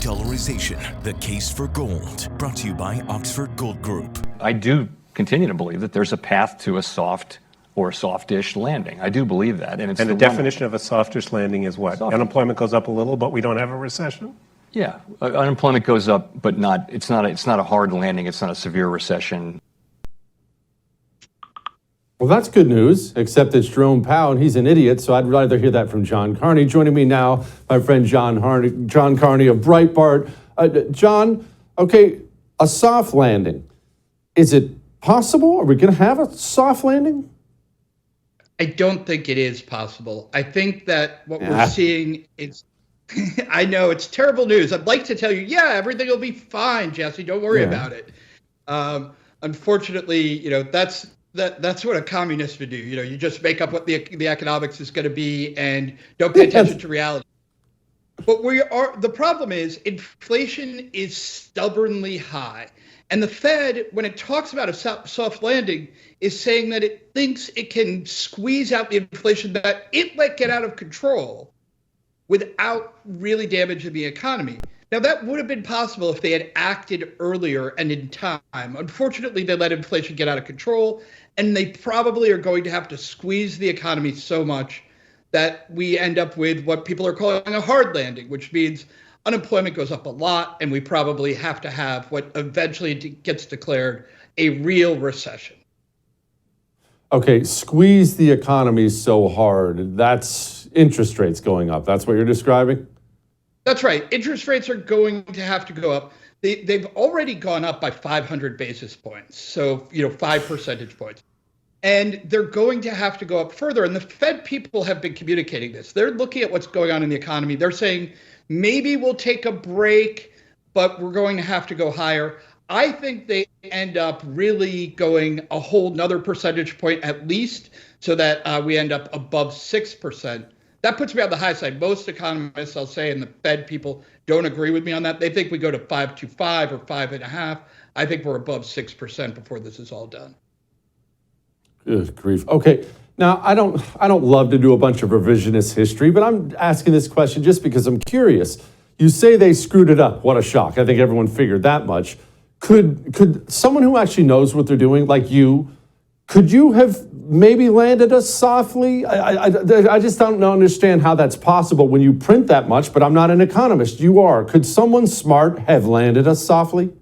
De-dollarization, the case for gold. Brought to you by Oxford Gold Group. I do continue to believe that there's a path to a soft or a softish landing. I do believe that. And the definition of a softish landing is what? Unemployment goes up a little, but we don't have a recession? Yeah, unemployment goes up, but it's not a hard landing. It's not a severe recession. Well, that's good news, except it's Jerome Powell, and he's an idiot, so I'd rather hear that from John Carney. Joining me now, my friend John Carney of Breitbart. John, okay, a soft landing. Is it possible? Are we going to have a soft landing? I don't think it is possible. I think that what we're seeing is, I know it's terrible news. I'd like to tell you, yeah, everything will be fine, Jesse. Don't worry about it. Unfortunately, that's what a communist would do. You just make up what the economics is going to be and don't pay attention to reality. But the problem is inflation is stubbornly high. And the Fed, when it talks about a soft landing, is saying that it thinks it can squeeze out the inflation that it let get out of control without really damaging the economy. Now, that would have been possible if they had acted earlier and in time. Unfortunately, they let inflation get out of control, and they probably are going to have to squeeze the economy so much that we end up with what people are calling a hard landing, which means unemployment goes up a lot, and we probably have to have what eventually gets declared a real recession. Okay, squeeze the economy so hard. That's interest rates going up. That's what you're describing? That's right. Interest rates are going to have to go up. They've already gone up by 500 basis points, so 5 percentage points. And they're going to have to go up further. And the Fed people have been communicating this. They're looking at what's going on in the economy. They're saying, maybe we'll take a break, but we're going to have to go higher. I think they end up really going a whole nother percentage point at least, so that we end up above 6%. That puts me on the high side. Most economists, I'll say, and the Fed people don't agree with me on that. They think we go to 5.25 or 5.5. I think we're above 6% before this is all done. Good grief. Okay. Now, I don't love to do a bunch of revisionist history, but I'm asking this question just because I'm curious. You say they screwed it up. What a shock. I think everyone figured that much. Could someone who actually knows what they're doing, like you, could you have maybe landed us softly? I just don't understand how that's possible when you print that much, but I'm not an economist. You are. Could someone smart have landed us softly?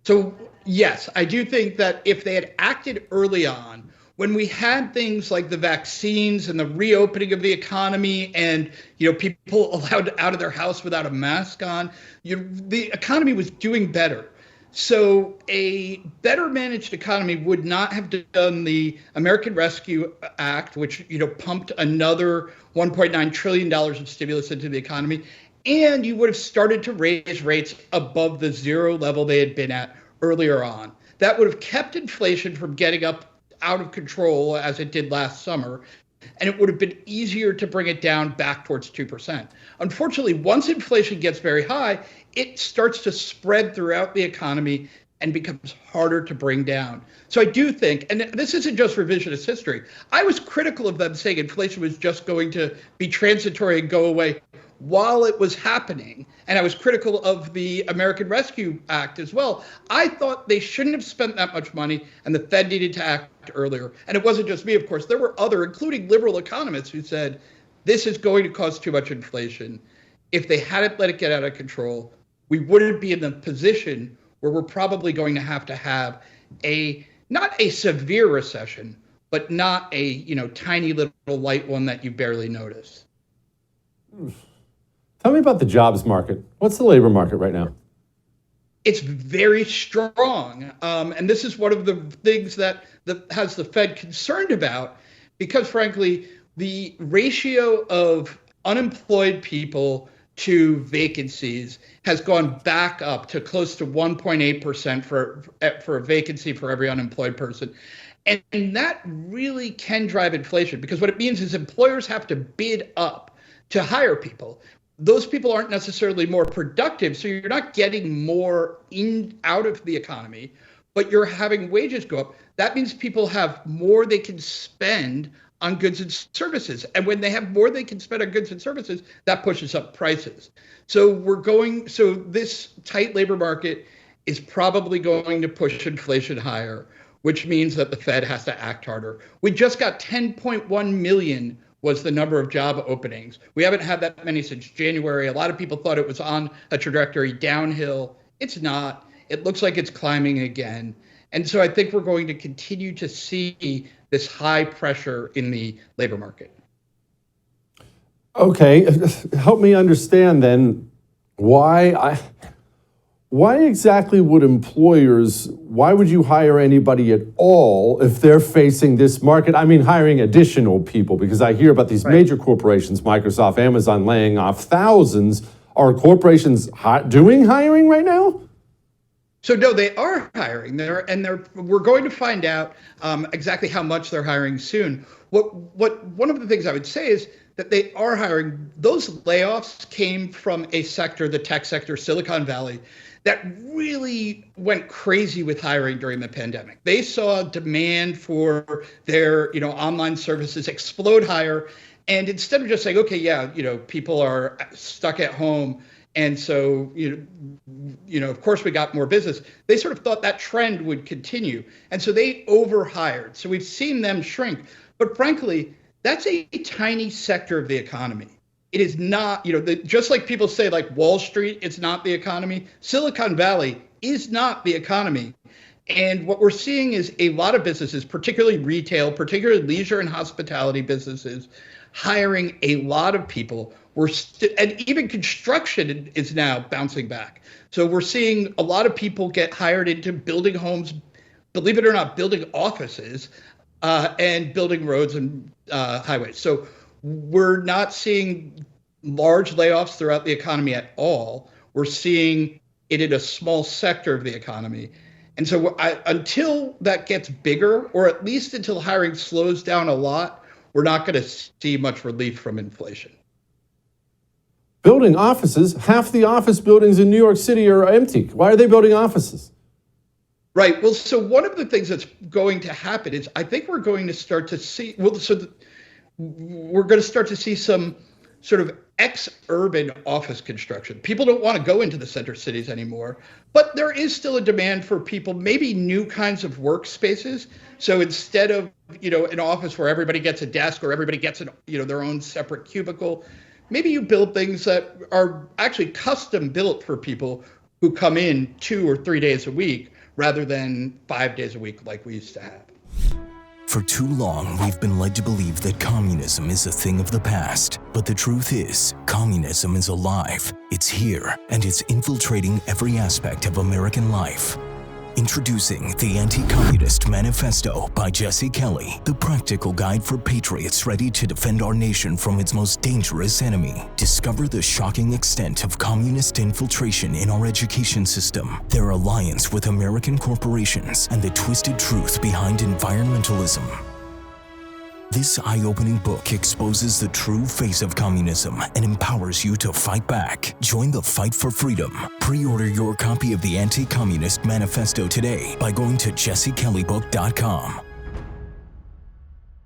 So, yes, I do think that if they had acted early on, when we had things like the vaccines and the reopening of the economy and people allowed out of their house without a mask on, the economy was doing better. So a better managed economy would not have done the American Rescue Act, which pumped another $1.9 trillion of stimulus into the economy, and you would have started to raise rates above the zero level they had been at earlier on. That would have kept inflation from getting up out of control as it did last summer, and it would have been easier to bring it down back towards 2%. Unfortunately, once inflation gets very high, it starts to spread throughout the economy and becomes harder to bring down. So I do think, and this isn't just revisionist history, I was critical of them saying inflation was just going to be transitory and go away while it was happening. And I was critical of the American Rescue Act as well. I thought they shouldn't have spent that much money and the Fed needed to act earlier. And it wasn't just me, of course. There were other, including liberal economists, who said this is going to cause too much inflation. If they hadn't let it get out of control, we wouldn't be in the position where we're probably going to have not a severe recession, but not a tiny little light one that you barely notice. Tell me about the jobs market. What's the labor market right now? It's very strong. And this is one of the things that has the Fed concerned about, because frankly, the ratio of unemployed people to vacancies has gone back up to close to 1.8% for a vacancy for every unemployed person. And that really can drive inflation, because what it means is employers have to bid up to hire people. Those people aren't necessarily more productive, so you're not getting more out of the economy, but you're having wages go up. That means people have more they can spend on goods and services. And when they have more they can spend on goods and services, that pushes up prices. So this tight labor market is probably going to push inflation higher, which means that the Fed has to act harder. We just got 10.1 million was the number of job openings. We haven't had that many since January. A lot of people thought it was on a trajectory downhill. It's not. It looks like it's climbing again. And so I think we're going to continue to see this high pressure in the labor market. Okay, help me understand then why exactly would why would you hire anybody at all if they're facing this market? I mean, hiring additional people, because I hear about these major corporations, Microsoft, Amazon, laying off thousands. Are corporations doing hiring right now? So no, they are hiring. We're going to find out exactly how much they're hiring soon. One of the things I would say is that they are hiring. Those layoffs came from a sector, the tech sector, Silicon Valley, that really went crazy with hiring during the pandemic. They saw demand for their, online services explode higher. And instead of just saying, okay, yeah, people are stuck at home, and so, of course we got more business, they sort of thought that trend would continue. And so they overhired. So we've seen them shrink. But frankly, that's a tiny sector of the economy. It is not, just like people say, like Wall Street, it's not the economy. Silicon Valley is not the economy. And what we're seeing is a lot of businesses, particularly retail, particularly leisure and hospitality businesses, hiring a lot of people. And even construction is now bouncing back. So we're seeing a lot of people get hired into building homes, believe it or not, building offices, and building roads and highways. So we're not seeing large layoffs throughout the economy at all. We're seeing it in a small sector of the economy. And so until that gets bigger, or at least until hiring slows down a lot, we're not going to see much relief from inflation. Building offices, half the office buildings in New York City are empty. Why are they building offices? Right. Well, so one of the things that's going to happen is I think we're going to start to see, we're going to start to see some sort of ex-urban office construction. People don't want to go into the center cities anymore, but there is still a demand for people, maybe new kinds of workspaces. So instead of, an office where everybody gets a desk or everybody gets their own separate cubicle, maybe you build things that are actually custom built for people who come in 2 or 3 days a week rather than 5 days a week like we used to have. For too long, we've been led to believe that communism is a thing of the past. But the truth is, communism is alive. It's here, and it's infiltrating every aspect of American life. Introducing the Anti-Communist Manifesto by Jesse Kelly, the practical guide for patriots ready to defend our nation from its most dangerous enemy. Discover the shocking extent of communist infiltration in our education system, their alliance with American corporations, and the twisted truth behind environmentalism. This eye-opening book exposes the true face of communism and empowers you to fight back. Join the fight for freedom. Pre-order your copy of the Anti-Communist Manifesto today by going to jessekellybook.com.